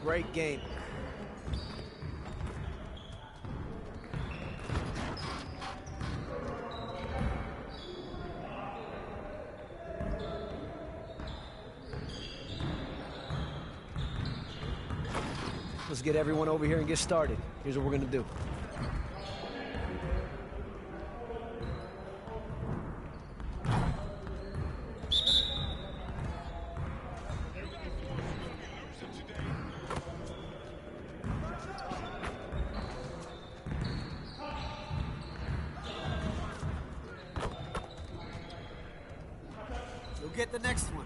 Great game. Let's get everyone over here and get started. Here's what we're gonna do. You'll get the next one.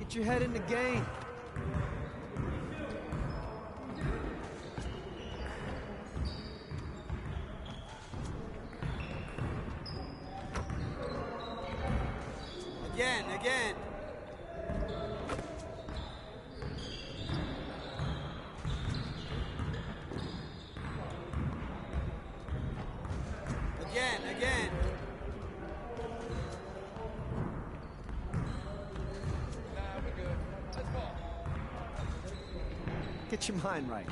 Get your head in the game. Again. Again. Nah, we're good. Let's go. Get your mind right.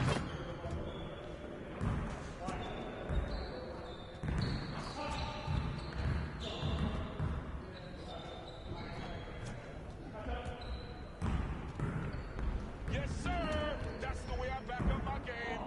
Yes, sir. That's the way I back up my game.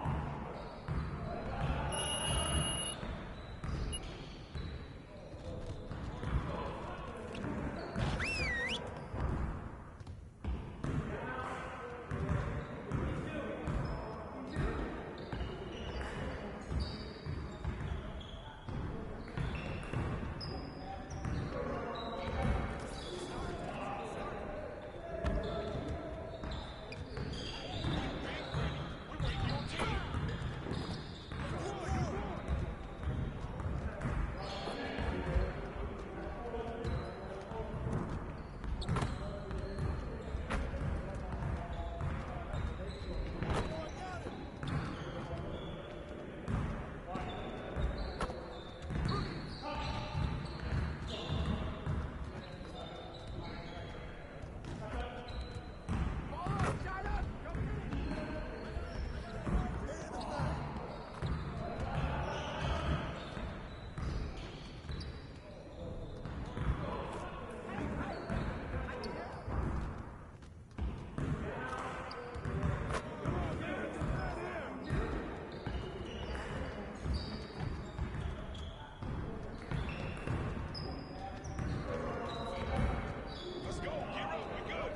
Let's go. Get up. We good.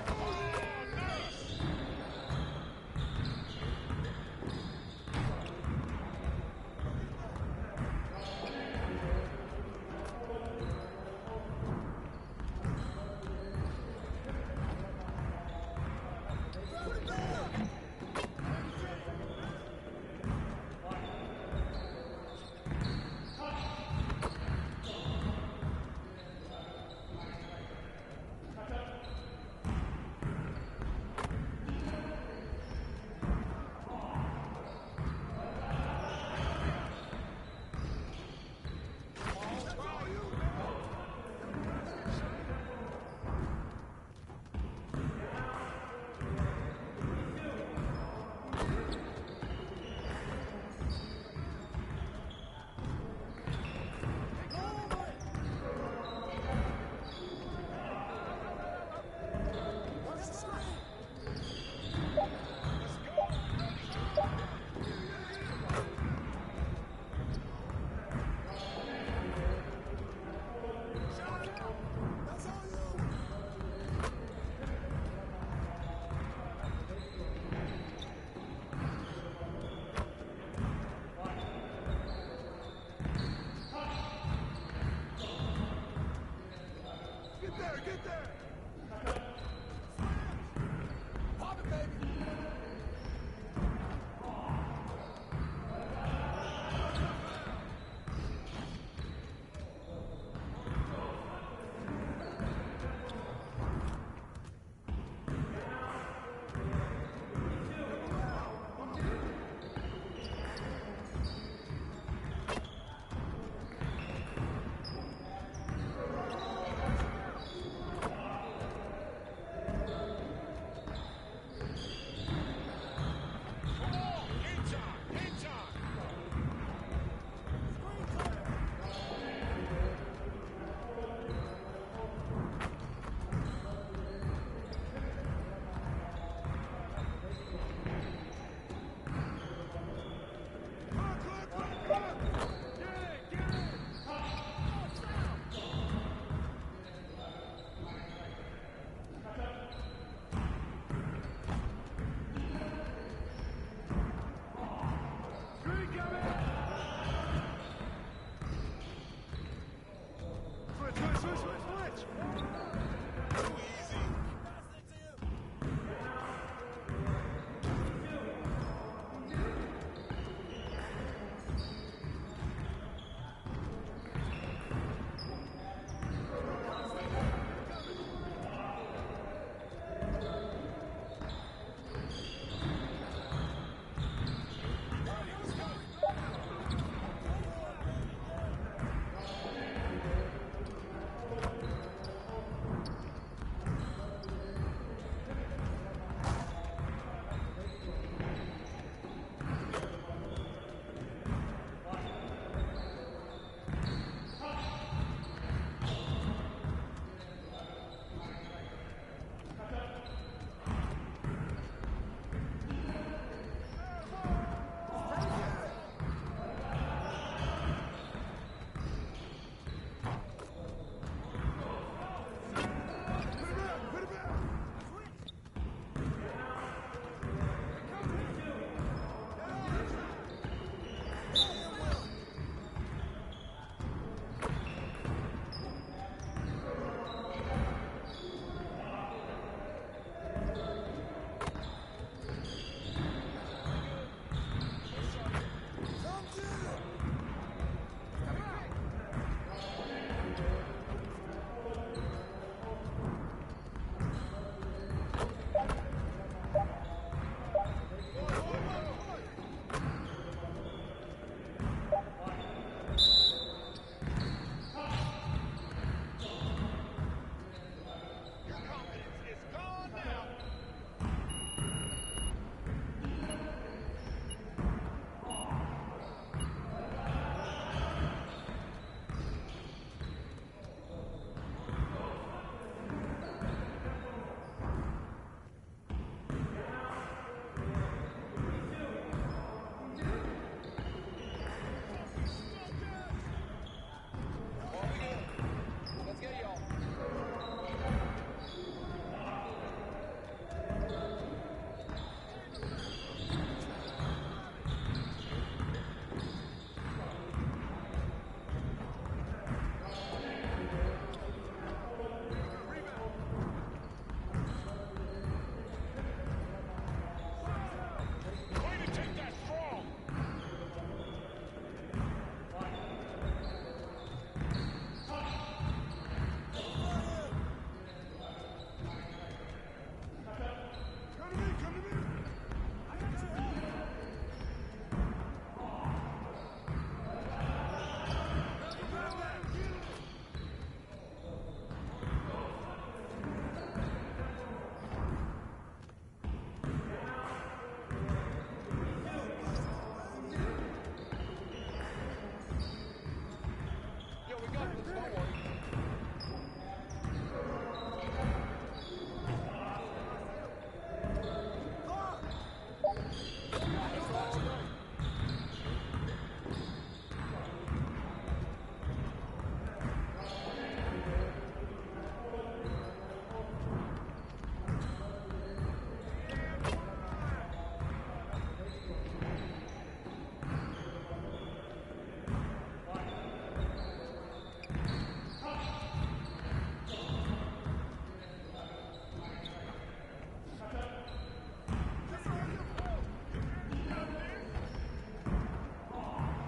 Oh, nice. Get there! Pop it, baby!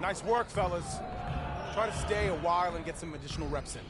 Nice work, fellas. Try to stay a while and get some additional reps in.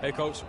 Hey, Coach.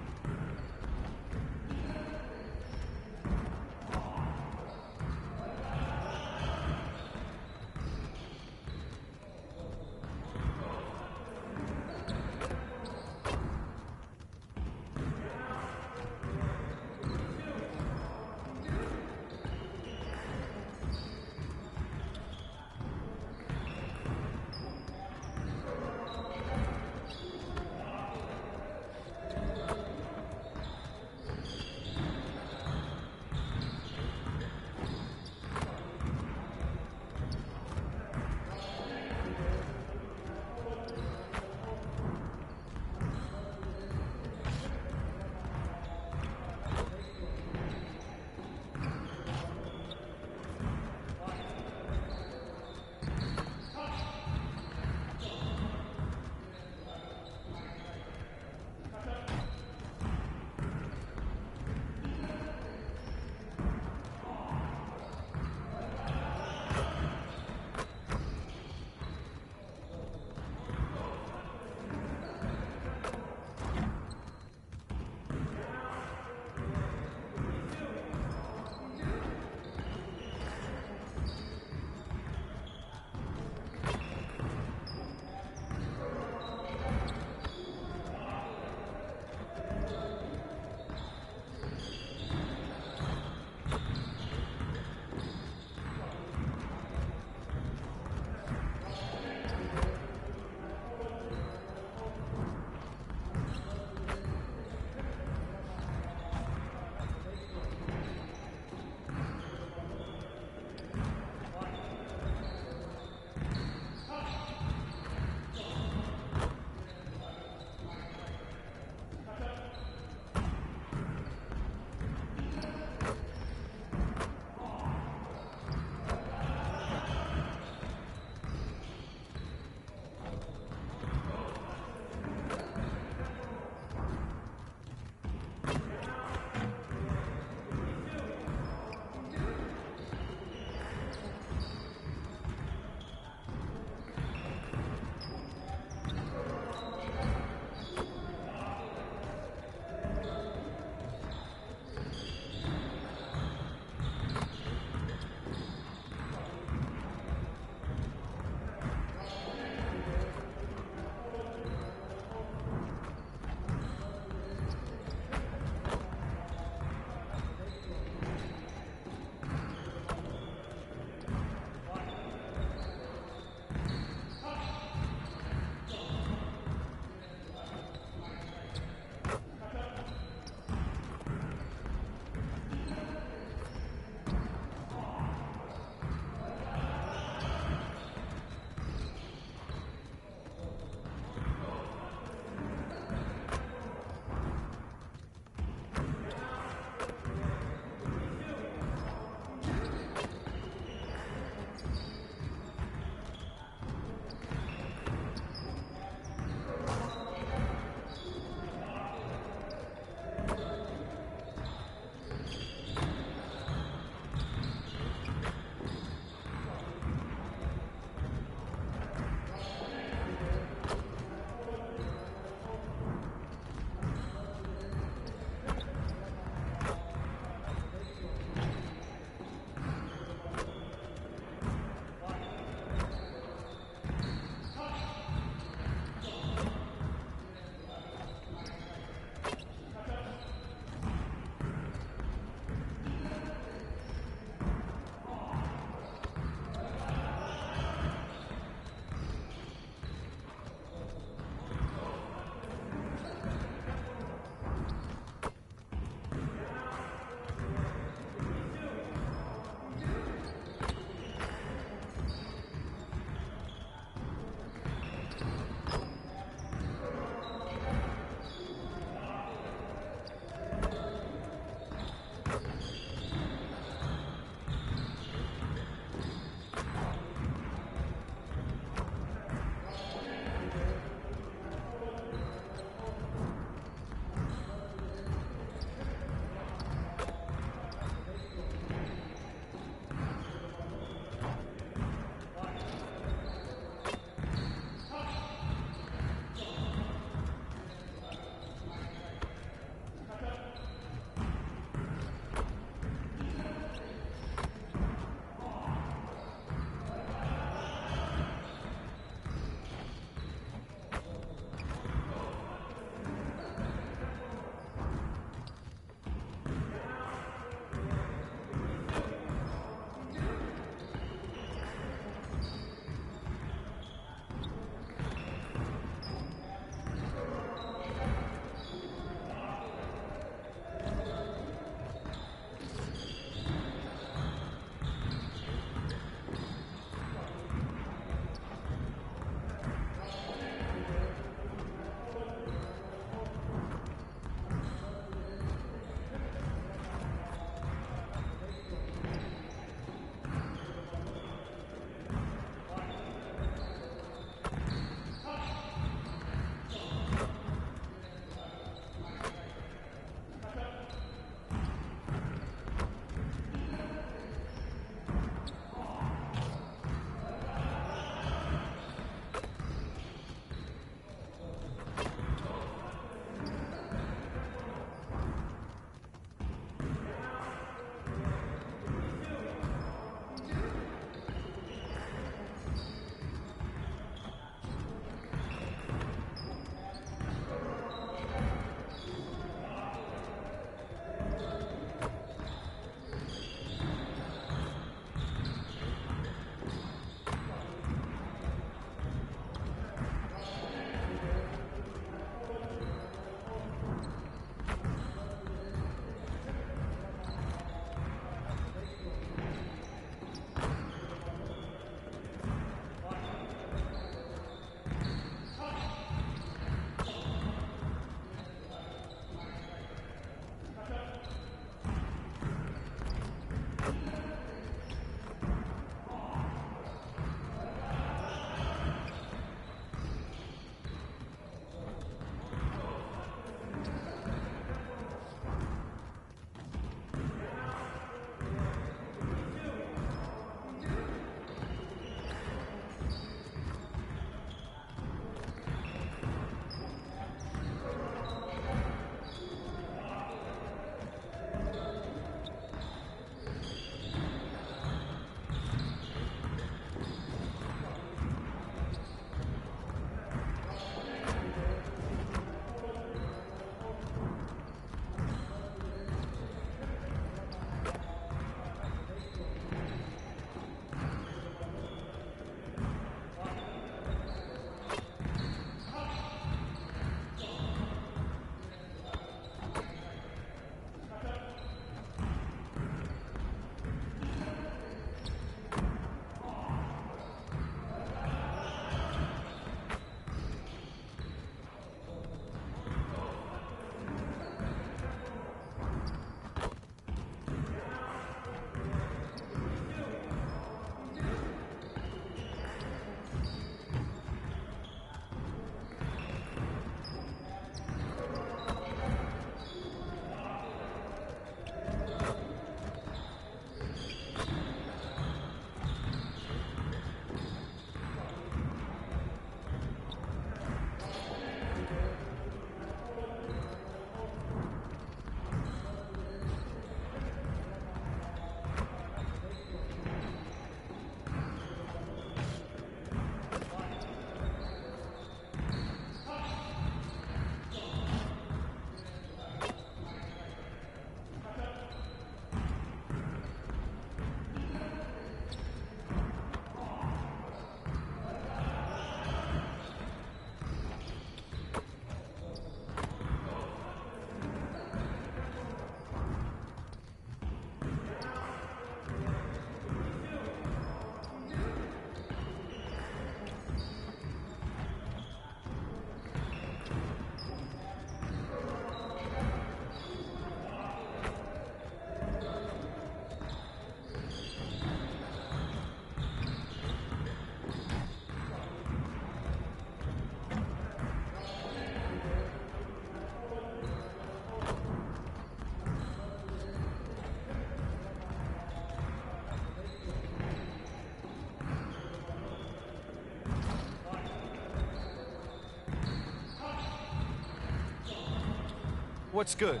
What's good?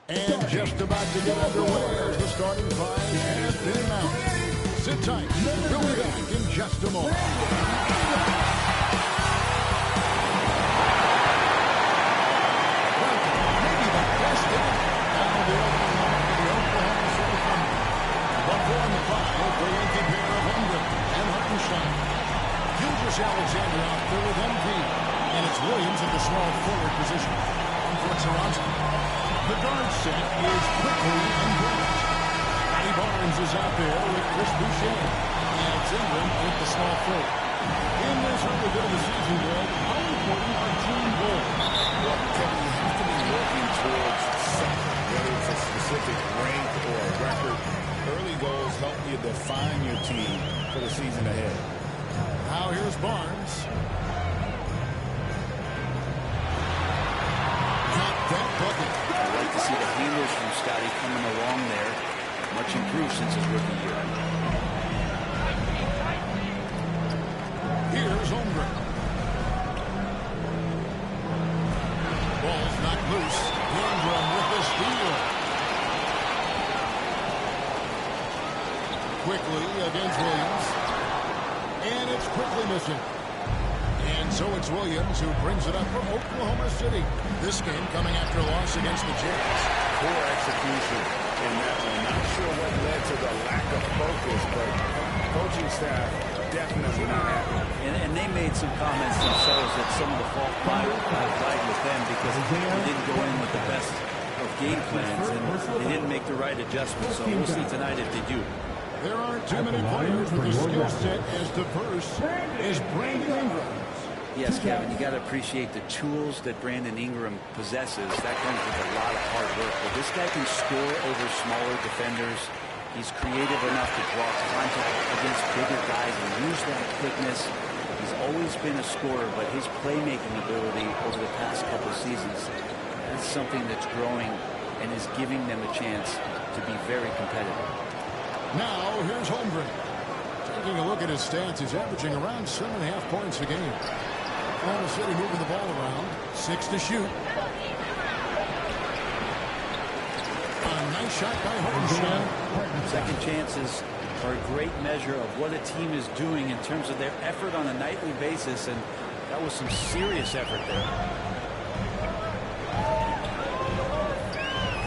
And just about to get underway as the starting five has been announced. Sit tight. We'll be back in just a moment. Welcome, maybe the best game. Now the opening line for the Oklahoma City Thunder. Before the five, the lengthy pair of Holmgren and Hartenstein. Gilgeous Alexander out there with MP. And it's Williams at the small forward position. For Toronto. The guard set is Quickly and Bryant. Scotty Barnes is out there with Chris Boucher. And it's Ingram with the small forward. In this early bit of the season, Greg, how important are team goals? Well, Kevin, you have to be working towards something, whether it's a specific rank or a record. Early goals help you define your team for the season ahead. Now here's Barnes. That bucket. I like to see the handles from Scotty coming along there. Much improved since his rookie year. Here's Holmgren. Ball's not loose. Ingram with the steal. Quickly against Williams. And it's quickly missing. And so it's Williams who brings it up for Oklahoma City. This game coming after a loss against the Jazz. Poor execution in that one. Not sure what led to the lack of focus, but coaching staff definitely not happy. And they made some comments themselves that some of the fault lied with them because they didn't go in with the best of game plans and they didn't make the right adjustments. So we'll see tonight if they do. There aren't too many players with a skill set as diverse as Brandon Ingram. Yes, Kevin, you got to appreciate the tools that Brandon Ingram possesses. That comes with a lot of hard work. But this guy can score over smaller defenders. He's creative enough to draw contact against bigger guys and use that quickness. He's always been a scorer, but his playmaking ability over the past couple of seasons, that's something that's growing and is giving them a chance to be very competitive. Now, here's Holmgren. Taking a look at his stats, he's averaging around 7.5 points a game. Oklahoma City moving the ball around. 6 to shoot. A nice shot by Hartenstein. Second chances are a great measure of what a team is doing in terms of their effort on a nightly basis, and that was some serious effort there.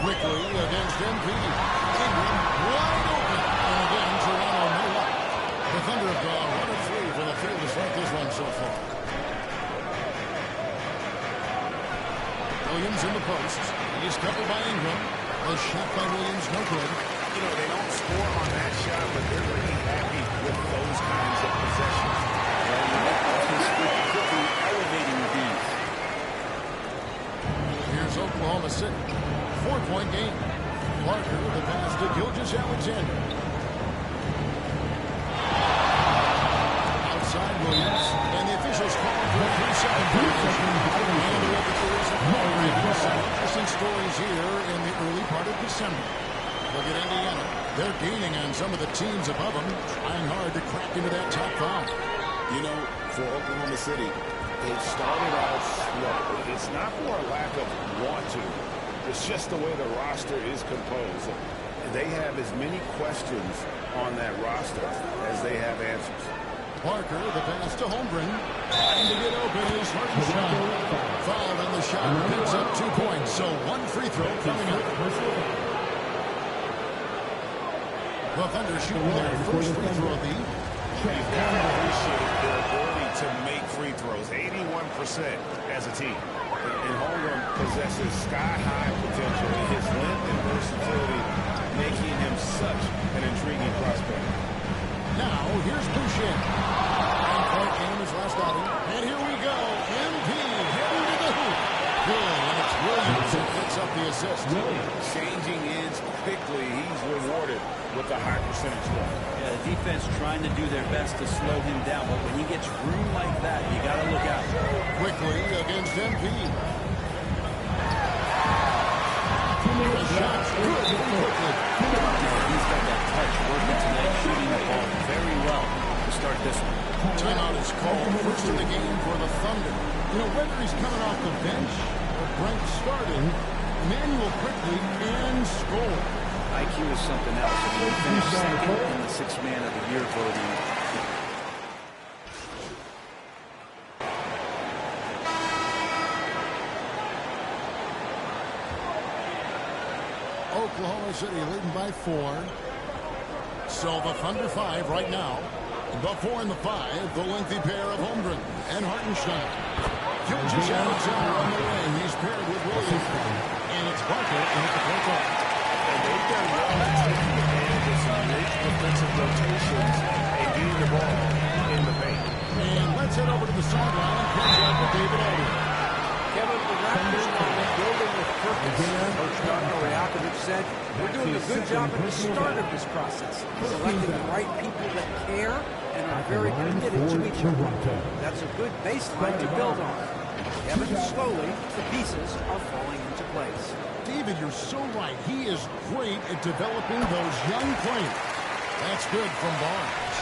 Quickly against MP. Ingram wide open. And again, Toronto no luck. The Thunder have gone 1 of 3 for the field to start this one so far. Williams in the post. He's covered by Ingram. A shot by Williams, no good. You know, they don't score on that shot, but they're really happy with those kinds of possessions. Quickly elevating the beat. Here's Oklahoma City. 4-point game. Parker with the pass to Gilgeous Alexander. Outside Williams. And the officials call for a 3-second violation. And the referees have some interesting stories here in the early part of December. Look at Indiana. They're gaining on some of the teams above them, trying hard to crack into that top 5. You know, for Oklahoma City, they've started out slow. It's not for a lack of want to. It's just the way the roster is composed. They have as many questions on that roster as they have answers. Parker, the pass to Holmgren. Trying to get open is Hartenstein. Fouled on the shot. Picks up 2 points. So 1 free throw coming up. The Thunder shooting their first free throw lead. You've got to appreciate their ability to make free throws. 81% as a team. And Holmgren possesses sky-high potential in his length and versatility, making him such an intriguing prospect. Now, here's Boucher. And Clark came his last outing. And here we go. MP heading to the hoop. Good. And it's Williams who picks up the assist. Changing ends quickly. He's rewarded with a high percentage look. Yeah, the defense trying to do their best to slow him down, but when he gets room like that, you got to look out. Quickly against MP. The shot's good from Quickly. He's got that touch working tonight, shooting the ball very well to start this one. Timeout is called. First of the game for the Thunder. You know, whether he's coming off the bench or Brent starting, manual quickly and score. IQ is something else. I mean, he finished second in the Sixth Man of the Year voting. Oklahoma City leading by 4. So the Thunder 5 right now. The 4 and the 5, the lengthy pair of Holmgren and Hartenstein. Gilgeous Alexander on the wing. He's paired with Williams. And it's Barker in at the point guard. And they've done well at taking advantage of some great defensive rotations and getting the ball in the paint. And let's head over to the sideline and catch up with David Aldridge. Kevin, the Raptors are building with purpose. Coach Darko Rajakovic said, we're doing a good job at the start of this process, selecting the right people that care and are very committed to each other. That's a good baseline to build on. Kevin, slowly, the pieces are falling into place. David, you're so right. He is great at developing those young players. That's good from Barnes.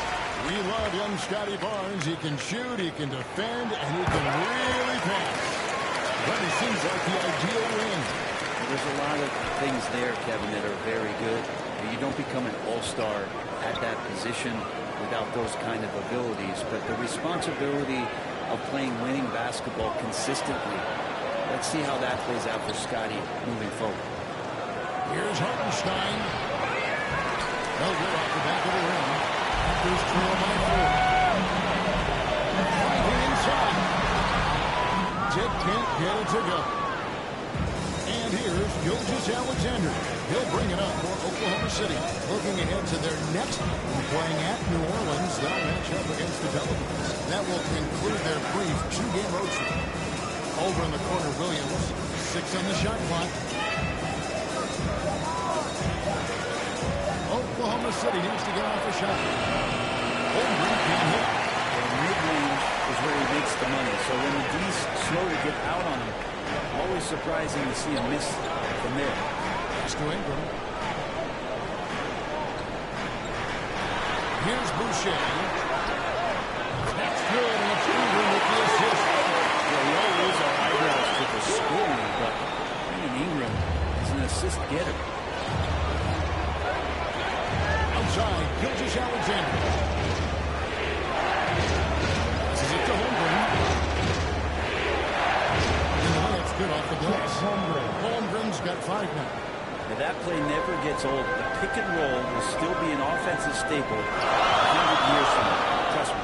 We love young Scotty Barnes. He can shoot, he can defend, and he can really pass. But he seems like the ideal wing. There's a lot of things there, Kevin, that are very good. You don't become an all-star at that position without those kind of abilities. But the responsibility of playing winning basketball consistently, let's see how that plays out for Scotty moving forward. Here's Hartenstein. No good off the back of the rim. Raptors trail by 4. Driving inside. Jet can't get it to go. And here's Gilgeous Alexander. He'll bring it up for Oklahoma City. Looking ahead to their next game, playing at New Orleans. They'll match up against the Pelicans. That will conclude their brief 2-game road trip. Over in the corner, Williams. 6 on the shot clock. Oklahoma City needs to get off a shot. Holmgren can't hit. Mid-range is where he makes the money. So when the D's slow to get out on him, always surprising to see him miss from there. Pass to Ingram. Here's Boucher. That's good, and it's Ingram with the assist. Well, we all raise our eyebrows to the scoring, but Brandon Ingram is an assist getter. Outside, Gilgeous Alexander. This is it to Holmgren. And the layup's good off the glass. Holmgren's got 5 now. Now that play never gets old. The pick and roll will still be an offensive staple 100 years from now. Trust me.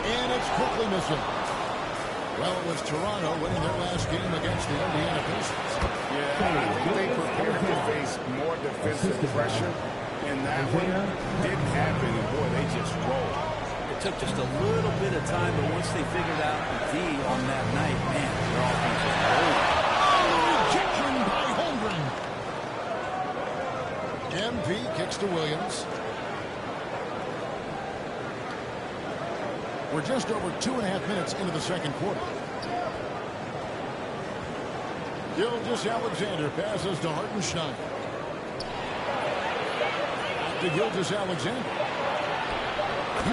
And it's quickly missing. Well, it was Toronto winning their last game against the Indiana Pacers. Yeah, I think they prepared to face more defensive pressure, and that one didn't happen, and boy, they just rolled. It took just a little bit of time, but once they figured out the D on that night, man, their offense was rolling. Rejection by Holmgren. MP kicks to Williams. We're just over 2.5 minutes into the second quarter. Gilgeous Alexander passes to Hartenstein. Back to Gilgeous Alexander.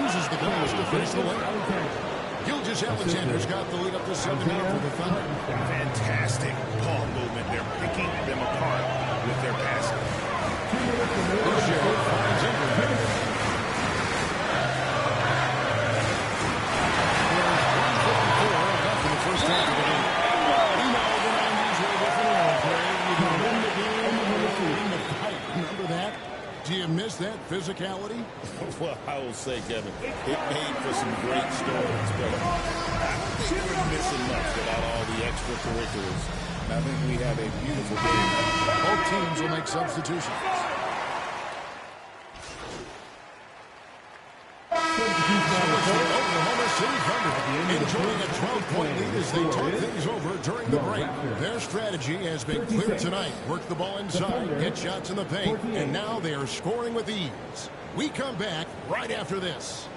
Uses the glass to finish the layup. Gilgeous Alexander's got the lead up to 7 now for the Thunder. Fantastic ball movement. They're picking them apart with their passing. Boucher finds Ingram. First half of the game. You know, the 90s were a different era, Craig. You can win the game and win the fight. Remember that? Do you miss that physicality? Well, I will say, Kevin, it made for some great stories, but I don't think we're missing much without all the extracurriculars. I think we have a beautiful game. Both teams will make substitutions. Oklahoma City Thunder enjoying a 12-point lead as they talk things over during the break. Their strategy has been clear tonight. Work the ball inside, get shots in the paint, and now they are scoring with ease. We come back right after this.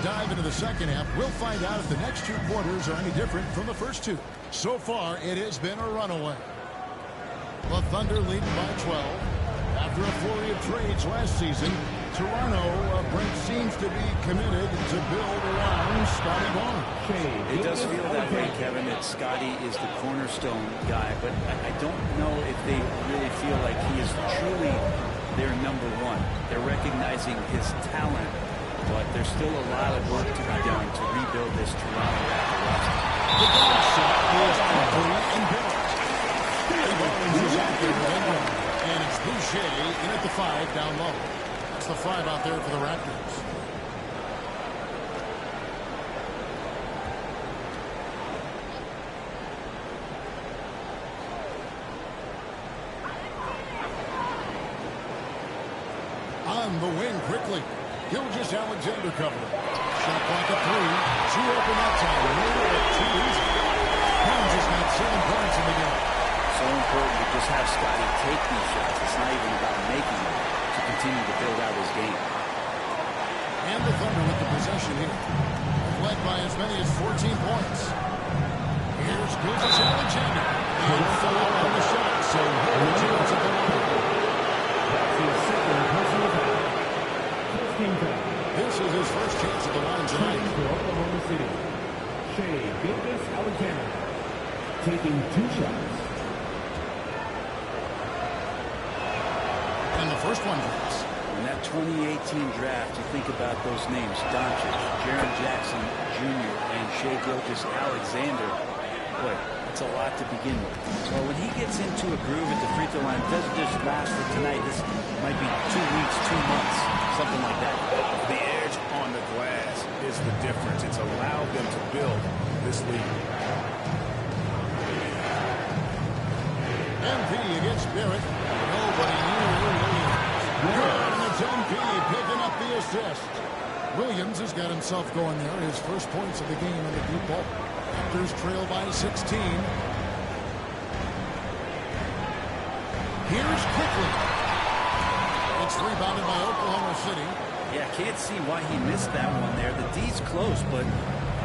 dive into the second half. We'll find out if the next 2 quarters are any different from the first 2. So far, it has been a runaway. The Thunder leading by 12. After a flurry of trades last season, Toronto, Brent, seems to be committed to build around Scotty Barnes. It does feel that way, Kevin, that Scotty is the cornerstone guy, but I don't know if they really feel like he is truly their number one. They're recognizing his talent, but there's still a lot of work to be done to rebuild this Toronto Raptor roster. The ball shot is complete and built. Barnes is out there with Ingram, and it's Boucher in at the 5 down low. That's the 5 out there for the Raptors. On the wing quickly. Gilgeous-Alexander covering. Shot clock at 3. 2 open that time. Made it too easy. Barnes has got 7 points in the game. So important to just have Scotty take these shots. It's not even about making them, to continue to build out his game. And the Thunder with the possession here. Led by as many as 14 points. Here's Gilgeous-Alexander. And foul on the shot. So here's the chance at the line. This is his first chance at the line tonight. For Oklahoma City, Shai Gilgeous-Alexander taking 2 shots. And the first one hits. In that 2018 draft, you think about those names, Doncic, Jaren Jackson Jr., and Shai Gilgeous-Alexander. Boy, it's a lot to begin with. Well, when he gets into a groove at the free throw line, it doesn't just last for tonight. This might be 2 weeks, 2 months, something like that. The edge on the glass is the difference. It's allowed them to build this lead. MP against Barrett. Nobody near Williams. Good, and it's MP picking up the assist. Williams has got himself going there. His first points of the game on the deep ball. Raptors trail by 16. Here's quickly. It's rebounded by Oklahoma City. Yeah, can't see why he missed that one there. The D's close, but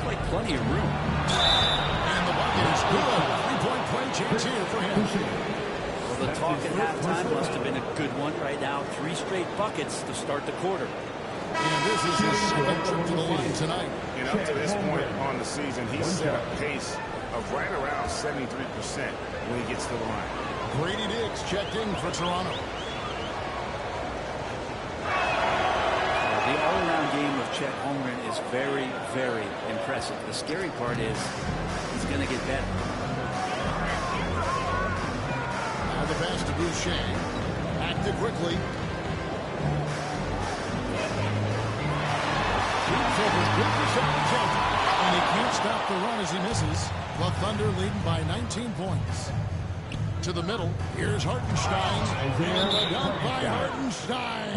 like plenty of room. And the bucket is good. 3-point play chance here for him. Well, the talk at halftime must have been a good one. Right now, 3 straight buckets to start the quarter. And this is his second trip to the line tonight. And up to this point on the season, he's set a pace of right around 73% when he gets to the line. Grady Diggs checked in for Toronto. The all-around game of Chet Holmgren is very, very impressive. The scary part is he's going to get better. Now the pass to Boucher. Acted quickly. Shoots over Gilgeous-Alexander. And he can't stop the run as he misses. The Thunder leading by 19 points. To the middle. Here's Hartenstein. And the dunk by Hartenstein.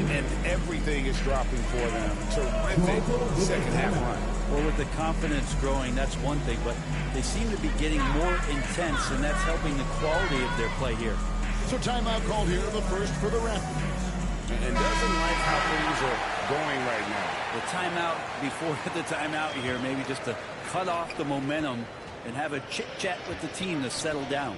And everything is dropping for them. Terrific second half run. Well, with the confidence growing, that's one thing, but they seem to be getting more intense, and that's helping the quality of their play here. So timeout called here, the first for the Raptors. And doesn't like how things are going right now. The timeout before the timeout here, maybe just to cut off the momentum and have a chit-chat with the team to settle down.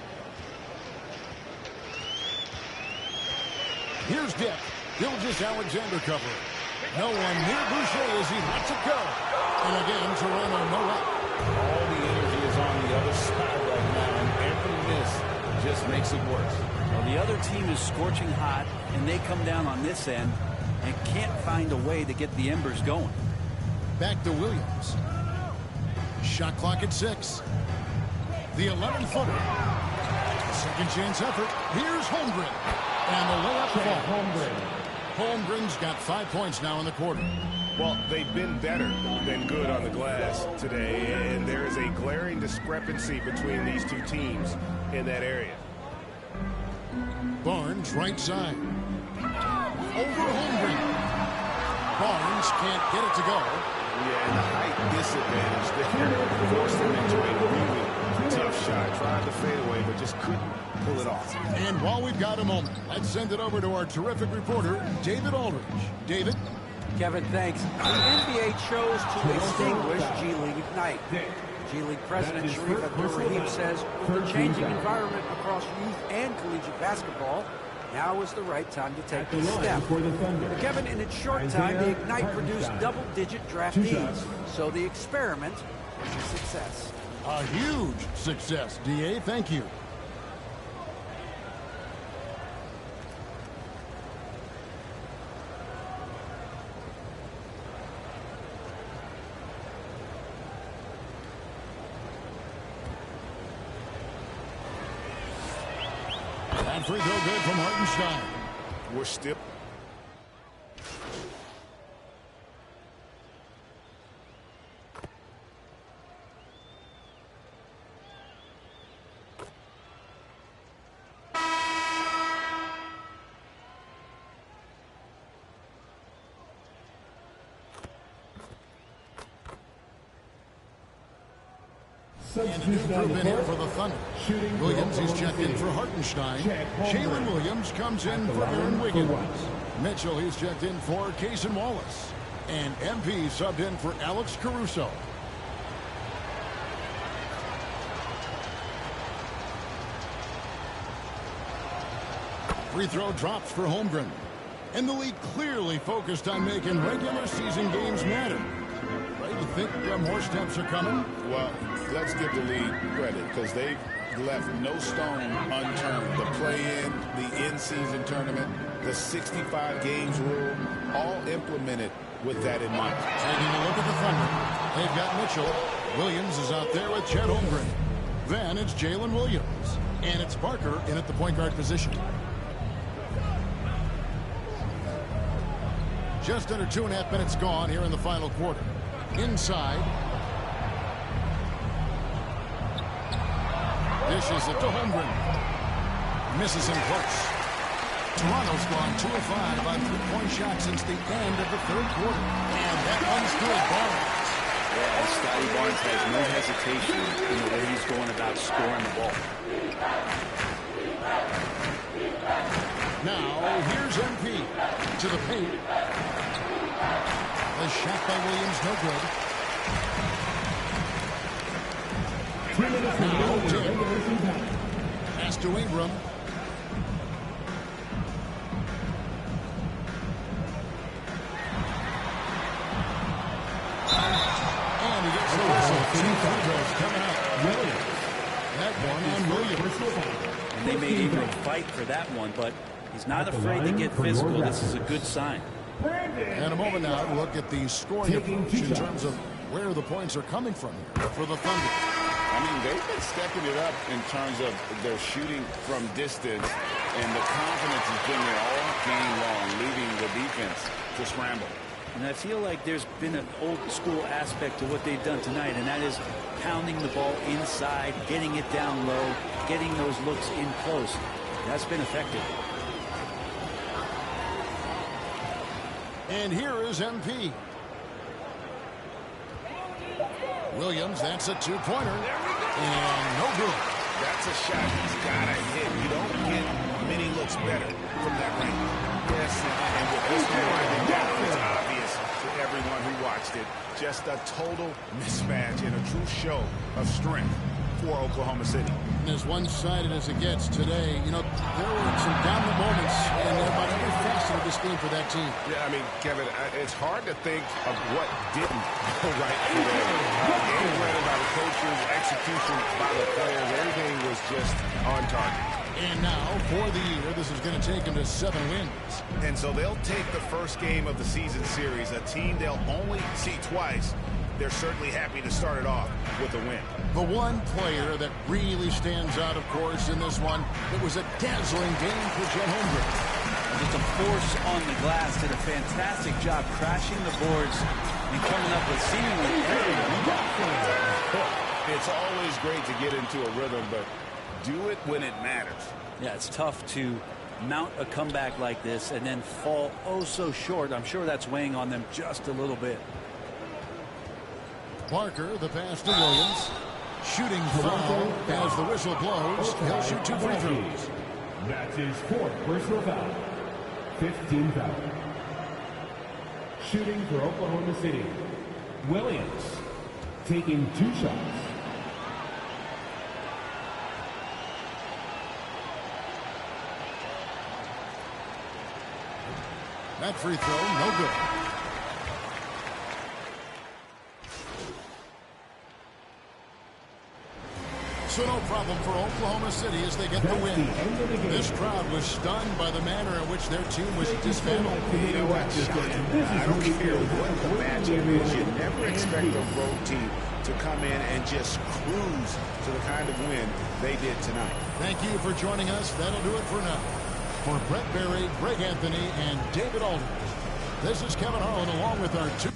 Here's Dick. Gilgeous-Alexander covering. No one near Boucher as he lets it go. And again, Toronto no up. All the energy is on the other side right now, and every miss just makes it worse. Well, the other team is scorching hot, and they come down on this end and can't find a way to get the embers going. Back to Williams. Shot clock at 6. The 11-footer. Second chance effort. Here's Holmgren. And the layup falls. Holmgren's got 5 points now in the quarter. Well, they've been better than good on the glass today, and there is a glaring discrepancy between these two teams in that area. Barnes right side. Over Holmgren. Barnes can't get it to go. Yeah, and the height disadvantage there forced him into a really tough shot. Tried to fade away, but just couldn't pull it off. And while we've got a moment, let's send it over to our terrific reporter, David Aldridge. David? Kevin, thanks. The NBA chose to extinguish G League Ignite. G League President Sharif Abdul-Rahim says, with the changing environment across youth and collegiate basketball, now is the right time to take this step. Kevin, in its short time, the Ignite produced double-digit draftees, so the experiment was a success. A huge success, DA. Thank you. And free throw good from Hartenstein. We're still... And a new group in here for the Thunder. Williams, he's checked in for Hartenstein. Jalen Williams comes in for Aaron Wiggins. Mitchell, he's checked in for Cason Wallace. And MP subbed in for Alex Caruso. Free throw drops for Holmgren. And the league clearly focused on making regular season games matter. You think more steps are coming? Well, let's give the league credit because they've left no stone unturned. The play-in, the in-season tournament, the 65 games rule, all implemented with that in mind. Taking a look at the Thunder, they've got Mitchell. Williams is out there with Chet Holmgren. Then it's Jalen Williams. And it's Parker in at the point guard position. Just under 2.5 minutes gone here in the final quarter. Inside. Dishes it to Holmgren. Misses him close. Toronto's gone 2 of 5 on three-point shots since the end of the third quarter. And that one's good. Barnes. Yeah, Scotty Barnes has no hesitation in the way he's going about scoring the ball. Now, here's MP to the paint. The shot by Williams, no good. Now, Tim. Pass to Ingram. And he gets the whistle. Two free throws coming up. That one on Williams. And they made Ingram fight for that one, but he's not afraid to get physical. This is a good sign. And a moment now to look at the scoring approach in terms of where the points are coming from here for the Thunder. I mean, they've been stepping it up in terms of their shooting from distance, and the confidence has been there all game long, leaving the defense to scramble. And I feel like there's been an old school aspect to what they've done tonight, and that is pounding the ball inside, getting it down low, getting those looks in close. That's been effective. And here is MP. Williams, that's a two-pointer. And no good. That's a shot he's got to hit. You don't get many looks better from that range. Yes, and with this one, I think that was obvious to everyone who watched it. Just a total mismatch and a true show of strength for Oklahoma City. And as one-sided as it gets today, you know, there were some dominant moments in about every facet of this game for that team. Yeah, I mean, Kevin, it's hard to think of what didn't go right for them. Game plan by the coaches, execution by the players, everything was just on target. And now, for the year, this is going to take them to 7 wins. And so they'll take the first game of the season series, a team they'll only see twice. They're certainly happy to start it off with a win. The one player that really stands out, of course, in this one, it was a dazzling game for Chet Holmgren. Just a force on the glass, did a fantastic job crashing the boards and coming up with seemingly every rebound. It's always great to get into a rhythm, but do it when it matters. Yeah, it's tough to mount a comeback like this and then fall oh so short. I'm sure that's weighing on them just a little bit. Parker, the pass to Williams. Shooting foul as the whistle blows. He'll shoot 2 free throws. That's his 4th personal foul. 15 foul. Shooting for Oklahoma City, Williams. Taking 2 shots. That free throw, no good. So no problem for Oklahoma City as they get the win. This crowd was stunned by the manner in which their team was dismantled. You know what, I don't care what the matchup is. You never expect a road team to come in and just cruise to the kind of win they did tonight. Thank you for joining us. That'll do it for now. For Brett Berry, Greg Anthony, and David Aldridge, this is Kevin Harlan along with our two.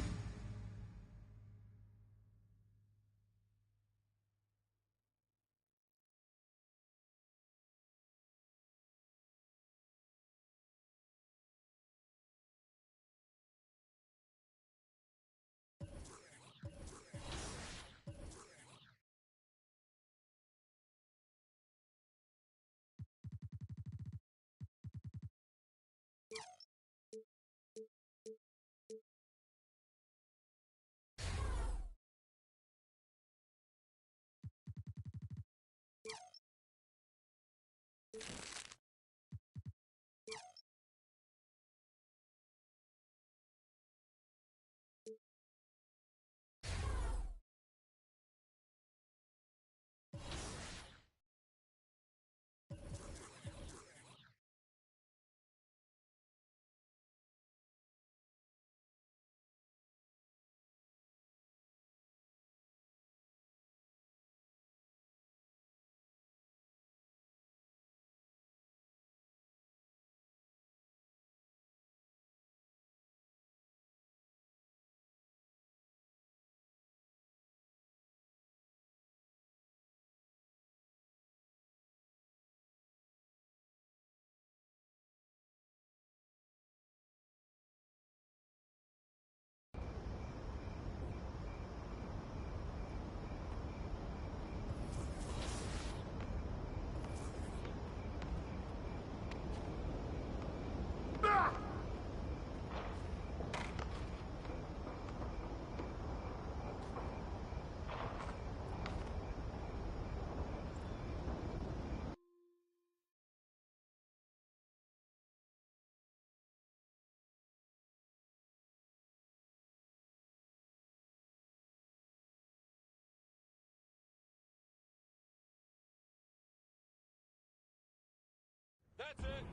That's it.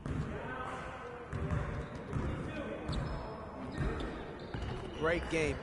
Great game.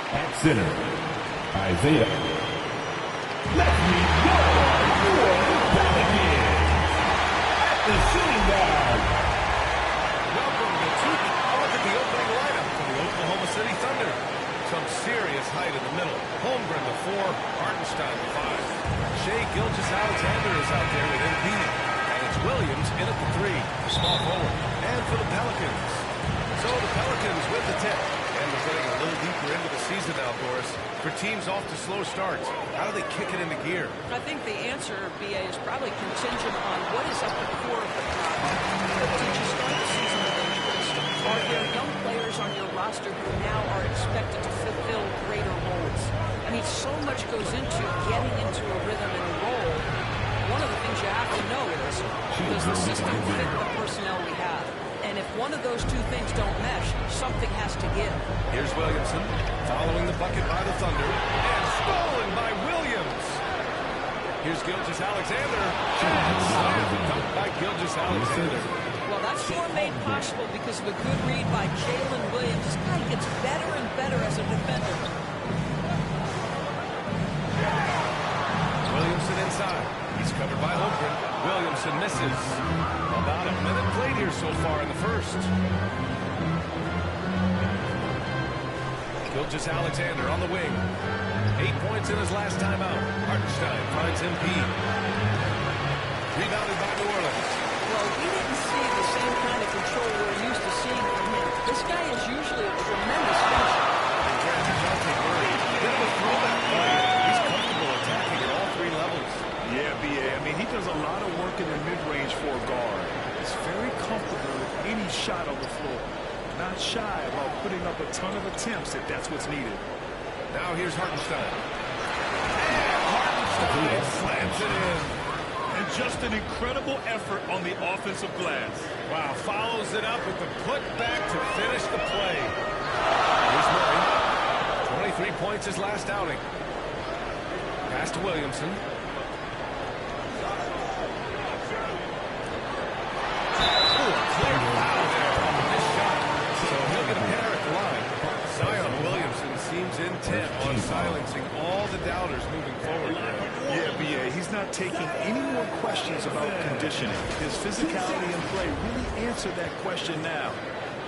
At center, Isaiah. Let me know your Pelicans. At the shooting guard. Welcome to look at the opening lineup for the Oklahoma City Thunder. Some serious height in the middle. Holmgren the 4, Hartenstein the 5. Shai Gilgeous-Alexander is out there with MP. And it's Williams in at the 3, the small forward. And for the Pelicans. So the Pelicans with the tip. And we're getting a little deeper into the season now, Boris. For teams off to slow starts, how do they kick it into gear? I think the answer, B.A., is probably contingent on what is at the core of the problem. Did you start the season with interest? Are there young players on your roster who now are expected to fulfill greater roles? I mean, so much goes into getting into a rhythm and a role. One of the things you have to know is, does the system fit the personnel we have? And if one of those two things don't mesh, something has to give. Here's Williamson, following the bucket by the Thunder, and stolen by Williams. Here's Gilgeous-Alexander, and slammed by Gilgeous-Alexander. Well, that's more made possible because of a good read by Jalen Williams. This guy gets better and better as a defender. Williamson inside. He's covered by Holmgren. Williamson misses. About a minute played here so far in the first. Gilgeous-Alexander on the wing. 8 points in his last time out. Hartenstein finds MP. Rebounded by New Orleans. Well, we didn't see the same kind of control we're used to seeing from him. This guy is usually a tremendous finisher. Bit of a throwback player. He's comfortable attacking at all 3 levels. Yeah, B.A. I mean, he does a lot of work in the mid-range for a guard. He's very comfortable with any shot on the floor. Not shy about putting up a ton of attempts if that's what's needed. Now here's Hartenstein. And Hartenstein slams it in. And just an incredible effort on the offensive glass. Wow, follows it up with the putback to finish the play. Here's Murray. 23 points his last outing. Pass to Williamson. Clear foul there on this shot. So he'll get a pair at the line. Zion Williamson seems intent on silencing all the doubters moving forward. Yeah, B.A. He's not taking any more questions about conditioning. His physicality and play really answer that question now.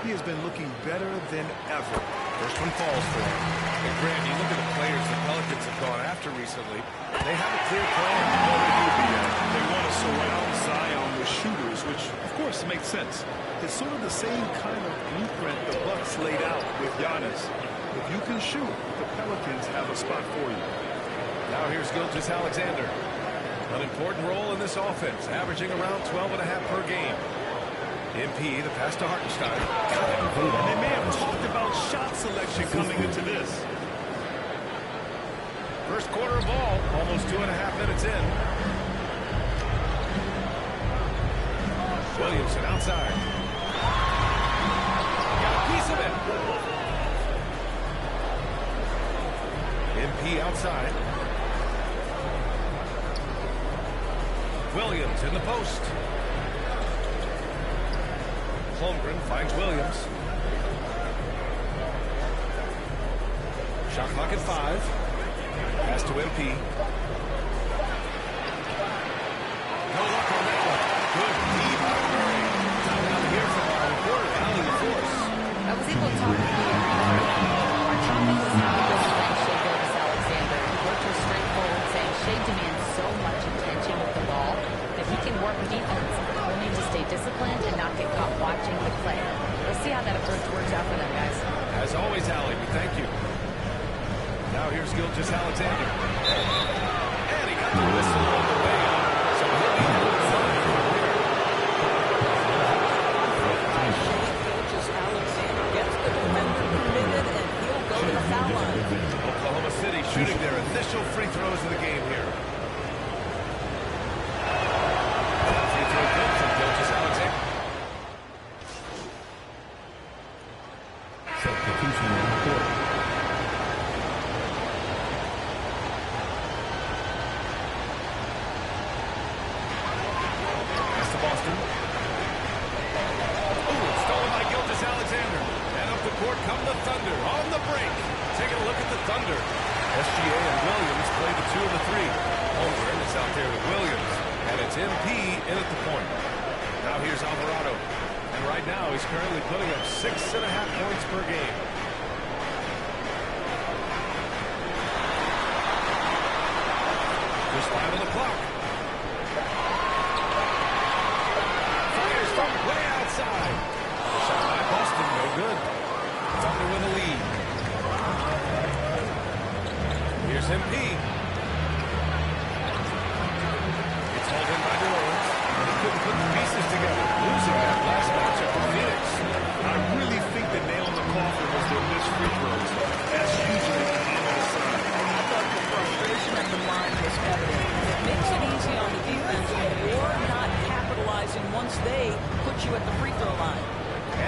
He has been looking better than ever. First one falls for him. And Grant, you look at the players the Pelicans have gone after recently. They have a clear plan. They want to surround Zion with shooters, which, of course, makes sense. It's sort of the same kind of blueprint the Bucks laid out with Giannis. If you can shoot, the Pelicans have a spot for you. Now here's Gilgeous-Alexander. An important role in this offense, averaging around 12.5 per game. MP, the pass to Hartenstein. And they may have talked about shot selection coming into this. First quarter of ball, almost 2.5 minutes in. Williamson outside. Got a piece of it. MP outside. Williams in the post. Holmgren finds Williams. Shot clock at 5. Pass to MP. No luck on that one. Good D by Murray. Time out to hear from our reporter, Allie LaForce. I was able to talk to the our champion was not able to find Shai Gilgeous-Alexander. The coach was straightforward, saying Shai demands so much attention with the ball that he can work defense. We'll need to stay disciplined and not get caught watching the play. We'll see how that approach works out for them, guys. As always, Allie, we thank you. Now here's Gilgeous-Alexander. And he got the whistle on the way out. So he'll be moving forward from here. Gilgeous-Alexander gets the defender committed, and he'll go to the foul line. Oklahoma City shooting their initial free throws of the game here. Free throw good from Gilgeous-Alexander. Substitution on the court. Pass to Boston. Ooh, stolen by Gilgeous-Alexander. And up the court come the Thunder on the break. Taking a look at the Thunder. SGA and Williams play the 2 of the 3. Holmgren is out there with Williams. And it's MP in at the point. Now here's Alvarado. And right now he's currently putting up 6.5 points per game. Just 5 on the clock. Fires from way outside. Shot by Boston, no good. Thunder with a lead. Here's MP. It's hauled in by New Orleans. He couldn't put the pieces together, losing that last matchup for Phoenix. I really think the nail in the coffin was their missed free throws. That's usually the end of the sign. I thought the frustration at the line was evident. It makes it easy on the defense when you're not capitalizing once they put you at the free throw line.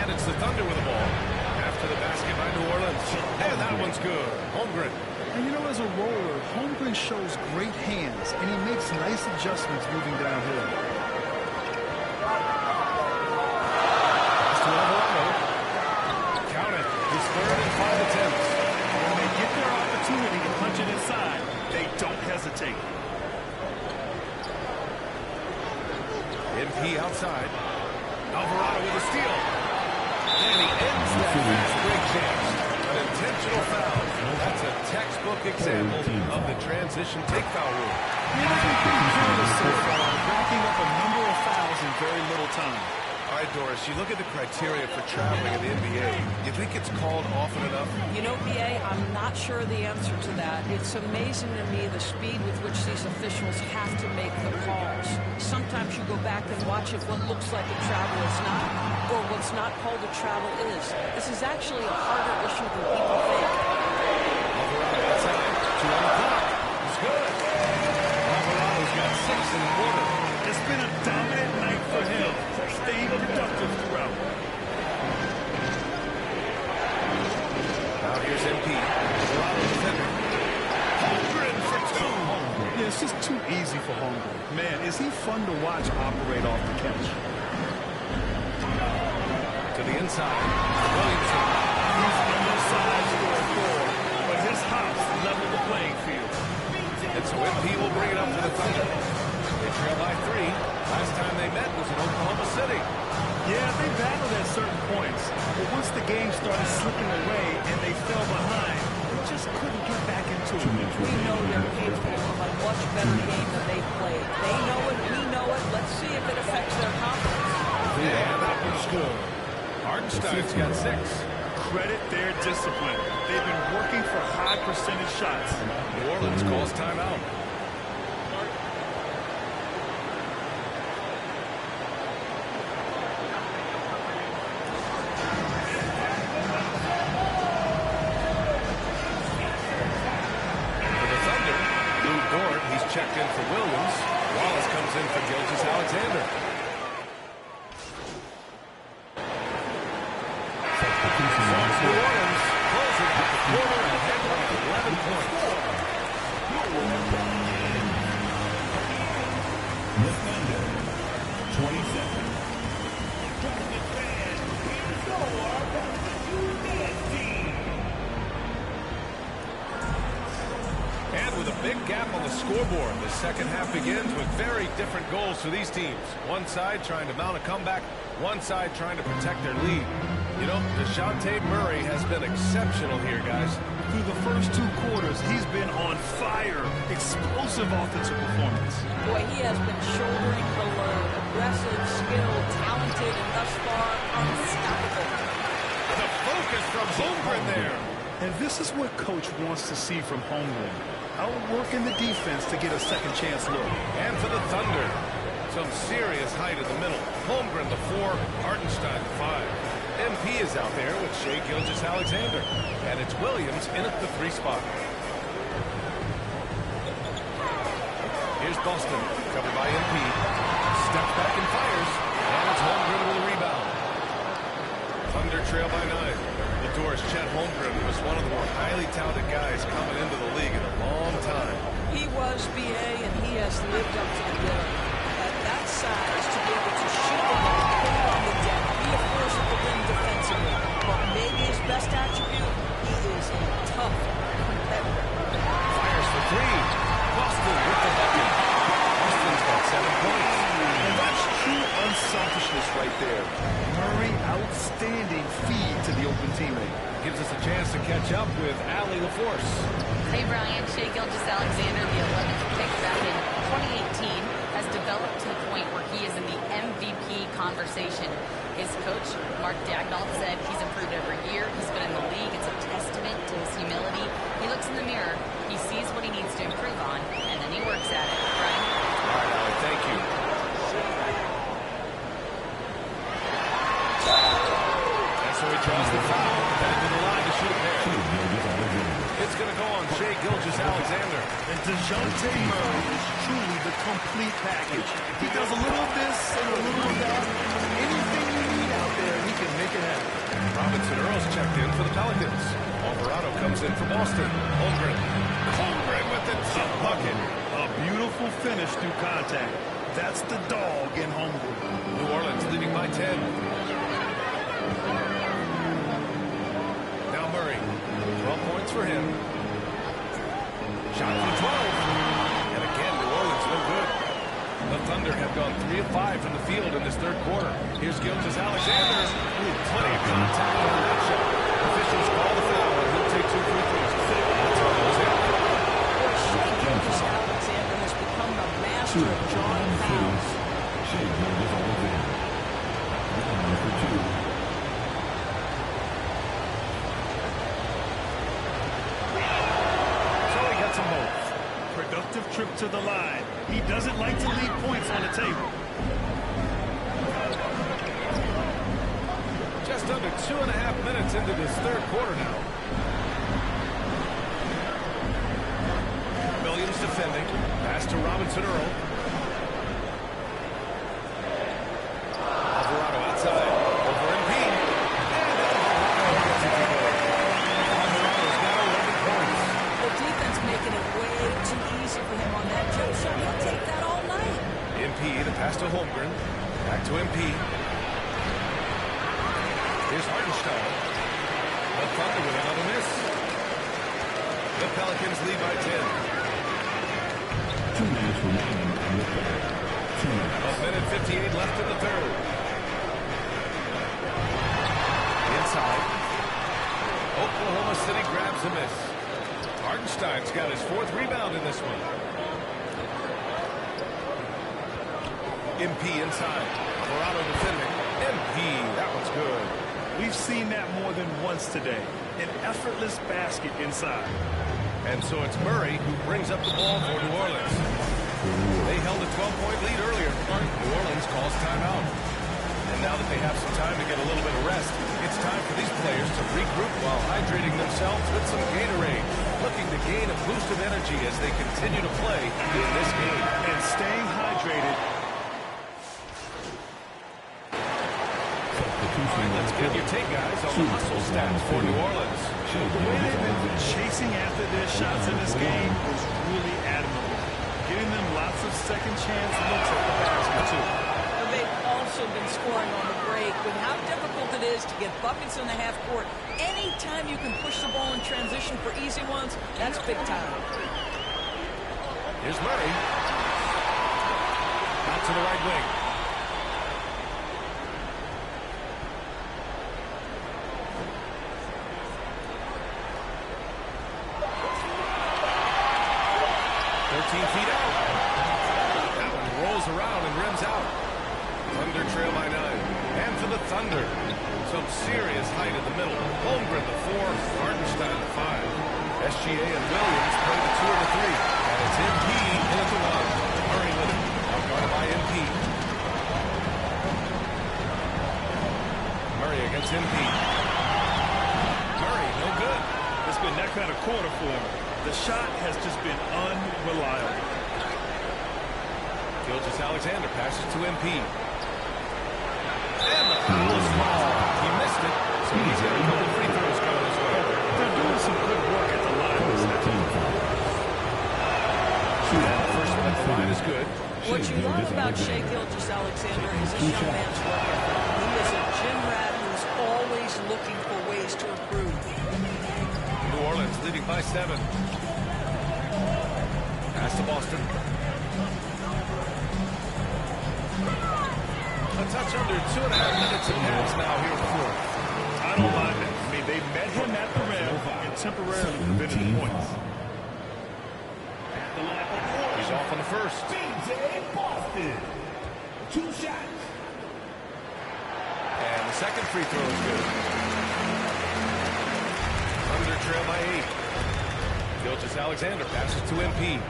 And it's the Thunder with the ball. After the basket by New Orleans. And that one's good. Holmgren. And you know, as a roller, Holmgren shows great hands, and he makes nice adjustments moving downhill. Pass to Alvarado. Count it. His 3rd and 5 attempts. When they get their opportunity to punch it inside, they don't hesitate. MP outside. Alvarado with a steal. And he ends that fast break chance. An intentional foul. That's a textbook example of the transition take foul rule. Yeah, they've been pretty careless so far, racking up a number of fouls in very little time. All right, Doris, you look at the criteria for traveling in the NBA. You think it's called often enough? You know, BA, I'm not sure the answer to that. It's amazing to me the speed with which these officials have to make the calls. Sometimes you go back and watch if what looks like a travel is not, or what's not called a travel is. This is actually a harder issue than people think. Alvarado outside. 2 on the clock. It's good. Alvarado's got 6 in the quarter. It's been a dominant night for him. Staying productive throughout. Now here's MP. Alvarado defender. Holmgren for 2. Yeah, it's just too easy for Holmgren. Man, is he fun to watch operate off the catch. To the inside. Williamson. He's undersized for a 4, but his hops level the playing field. And so MP will bring it up to the Thunder. They trail by 3. Last time they met was in Oklahoma City. Yeah, they battled at certain points, but once the game started slipping away and they fell behind, they just couldn't get back into it. We know they're capable of a much better game than they've played. They know it, we know it. Let's see if it affects their confidence. Yeah, that was good. Hartenstein's got 6. Credit their discipline. They've been working for high percentage shots. New Orleans calls timeout. Checked in for Williams. Wallace comes in for Gilgeous-Alexander. New Orleans closing out the quarter ahead by 11 points. The Thunder, 20 seconds. And with a big gap on the scoreboard, the second half begins with very different goals for these teams. One side trying to mount a comeback, one side trying to protect their lead. You know, DeJounte Murray has been exceptional here, guys. Through the first 2 quarters, he's been on fire. Explosive offensive performance. Boy, he has been shouldering the load. Aggressive, skilled, talented, and thus far unstoppable. The focus from Holmgren there. And this is what Coach wants to see from Holmgren. Outworking the defense to get a second chance look. And for the Thunder, some serious height in the middle. Holmgren the 4, Hartenstein the 5. MP is out there with Shai Gilgeous-Alexander. And it's Williams in at the 3 spot. Here's Boston, covered by MP. Steps back and fires. And it's Holmgren with a rebound. Thunder trail by 9. Doris, Chet Holmgren was one of the more highly touted guys coming into the league in a long time. He was BA, and he has lived up to the billing. At that size, to be able to shoot the ball, put it on the deck, be a force at the rim defensively. But maybe his best attribute, he is a tough competitor. with Allie LaForce. Hey, Brian. Shea Gilgeous-Alexander, the 11th pick back in 2018, has developed to the point where he is in the MVP conversation. His coach, Mark Daignault, said he's improved every year. He's been in the league. It's a testament to his humility. He looks in the mirror, he sees what he needs to improve on, and then he works at it. Brian? All right, Allie, thank you. And so he draws the foul, headed to the line to shoot a pair. It's going to go on Shea Gilgeous-Alexander. And DeJounte Murray is truly the complete package. He does a little of this and a little of that. Anything you need out there, he can make it happen. Robinson Earls checked in for the Pelicans. Alvarado comes in for Boston. Holmgren with the top bucket. A beautiful finish through contact. That's the dog in Holmgren. New Orleans leading by 10. Now Murray. 12 points for him. Shot for 12. And again, New Orleans no good. The Thunder have gone 3 of 5 from the field in this third quarter. Here's Gilgeous-Alexander. Plenty of contact on that shot. Officials call the foul, and he'll take 2 free throws. That's all those in. Shea Gilgeous-Alexander has become the master of drawing fouls. Shea Gilgeous-Alexander. For 2. Productive trip to the line. He doesn't like to leave points on the table. Just under 2.5 minutes into this third quarter now. Williams defending. Pass to Robinson Earl. Alvarado outside. Over MP. And Alvarado gets it to go. Alvarado's got 11 points. The defense making it way too easy for him on that jump shot. He'll take that all night. MP, the pass to Holmgren. Back to MP. Here's Hartenstein. The Thunder with another miss. The Pelicans lead by 10. 2 minutes remaining in the third. 2 minutes. A minute 58 left in the third. Inside. Oklahoma City grabs a miss. Hartenstein's got his 4th rebound in this one. MP inside. Alvarado defending. MP, that one's good. We've seen that more than once today. An effortless basket inside. And so it's Murray who brings up the ball for New Orleans. They held a 12-point lead earlier. New Orleans calls timeout. And now that they have some time to get a little bit of rest, it's time for these players to regroup while hydrating themselves with some Gatorade, looking to gain a boost of energy as they continue to play in this game. And staying hydrated. All right, let's get your take, guys, on the hustle stats for New Orleans. The way they've been chasing after their shots in this game is really admirable. Giving them lots of second chance looks at the basket, too. They've also been scoring on the break. With how difficult it is to get buckets in the half court, anytime you can push the ball in transition for easy ones, that's big time. Here's Murray. Out to the right wing. Feet out. That one rolls around and rims out. Thunder trail by 9. And for the Thunder, some serious height in the middle. Holmgren the 4, Hartenstein the 5. SGA and Williams play the 2 and the 3. And it's MP in at the 1. Murray with it. Guarded by MP. Murray against MP. Murray, no good. It's been that kind of quarter for him. The shot has just been unreliable. Gilgeous-Alexander passes to MP. And the foul is called. He missed it, so he's got a couple free throws coming his way. They're doing some good work at the line. And the first one at the line is good. What you love about Shea Gilgeous-Alexander is this young man's work ethic. He is a gym rat who's always looking for ways to improve. New Orleans leading by 7. Pass to Boston. A touch under 2.5 minutes in pads now here in the fourth. I don't mind it. I mean, they met him at the rim, and temporarily prevented the points. He's off on the first. Boston. 2 shots. And the second free throw is good. Thunder trail by 8. Gilgeous-Alexander passes to MP.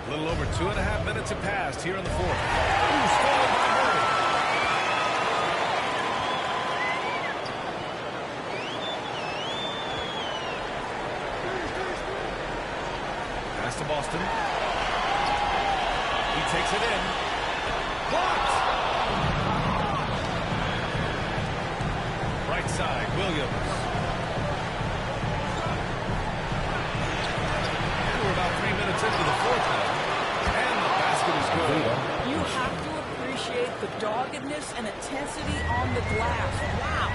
A little over 2.5 minutes have passed here in the fourth. Ooh, stolen by Murray. Pass to Boston. He takes it in. Blocked! Right side, Williams. And we're about 3 minutes into the fourth now. And the basket is good. You have to appreciate the doggedness and intensity on the glass. Wow.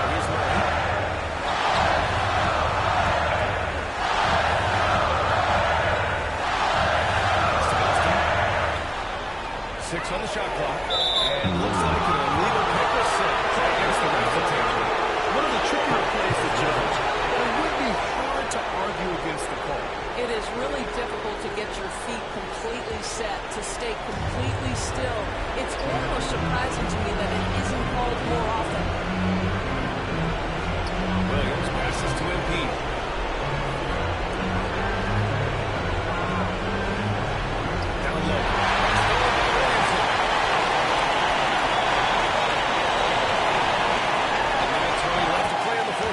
Here's Murray. 6 on the shot clock. And looks like an illegal pick or six against the reputation. One of the trickier plays to judge. It would be hard to argue against the call. It is really difficult to get your feet completely set, to stay completely still. It's almost surprising to me that it isn't called more often. Williams passes to MP. Down low.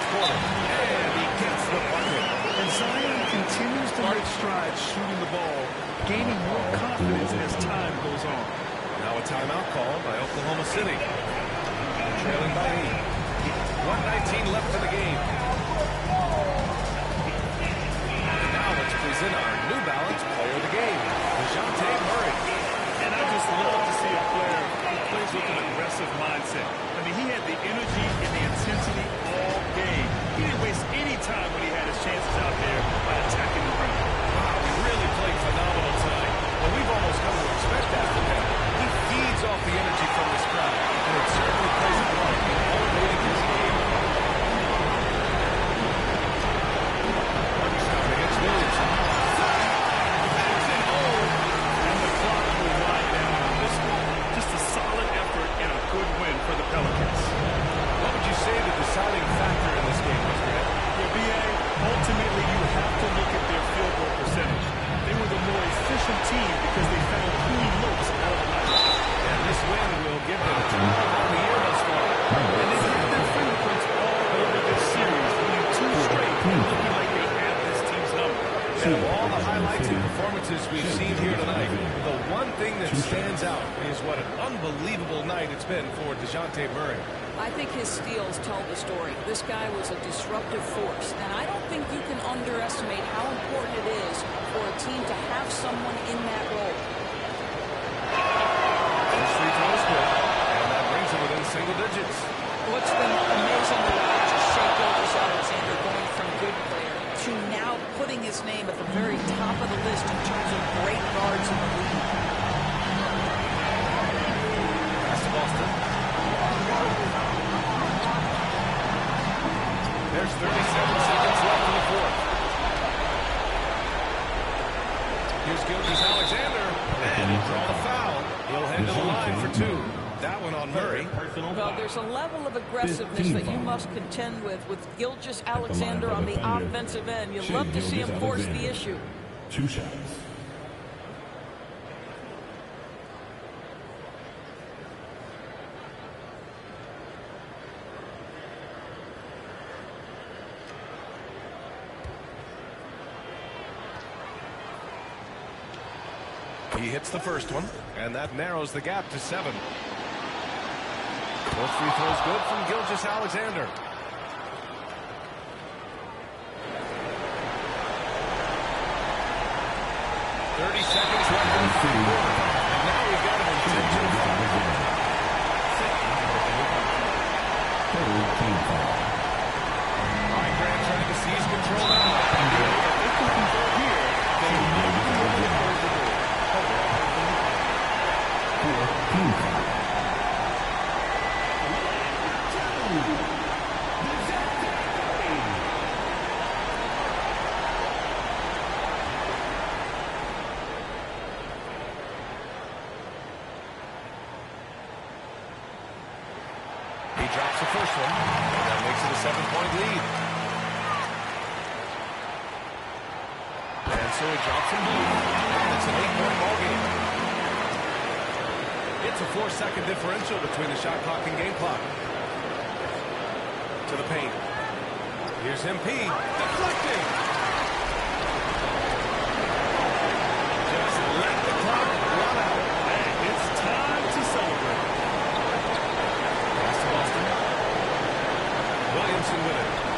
And he gets the bucket. And Zion continues to make strides shooting the ball, gaining more confidence as time goes on. Now a timeout called by Oklahoma City. Trailing by 8. 1:19 left in the game. And now let's present our New Balance player of the game, DeJounte Murray. And I just love to see a player who plays with an aggressive mindset. I mean, he had the energy and the intensity all game. He didn't waste any time when he had his chances out there by attacking the rim. Wow, he really played phenomenal tonight. Well, we've almost come to expect that from him. He feeds off the energy from this crowd, and it certainly plays a part in elevating his game. Undershot against Williams. And the clock will wind down on this one. Just a solid effort and a good win for the Pelicans. What would you say the deciding factor in this game was, Grant? Yeah, B.A., ultimately you have to look at their field goal percentage. They were the more efficient team because they found clean looks out of the night. And this win will give them 12 on the year thus far. And they've had their fingerprints all over this series, winning 2 straight, looking like they have this team's number. And of all the highlights and performances we've seen here tonight, the one thing that stands out is what an unbelievable night it's been for DeJounte Murray. I think his steals tell the story. This guy was a disruptive force, and I don't think you can underestimate how important it is for a team to have someone in that role. First free throw is good, and that brings him within single digits. What's been amazing to watch is Shai Gilgeous-Alexander going from good player to now putting his name at the very top of the list in terms of great guards in the league. Pass to Boston. There's 37 seconds left in the fourth. Here's Gilgeous-Alexander, and he draws a foul. He'll head to the line for 2. That one on Murray. Well, there's a level of aggressiveness that you must contend with Gilgeous-Alexander on the offensive end. You love to see him force the issue. 2 shots. He hits the first one, and that narrows the gap to 7. Both free throws good from Gilgeous-Alexander. 30 seconds left in the fourth quarter. And now we've got an intentional foul. All right, Grant trying to seize control now. If they can control here, they will not be able to close the door. drops the first one, and that makes it a 7-point lead. And so he drops them both, and it's an 8-point ball game. It's a 4-second differential between the shot clock and game clock. To the paint. Here's MP, deflecting. Just let the clock run out. And it's time to celebrate. Pass to Boston. Williamson with it.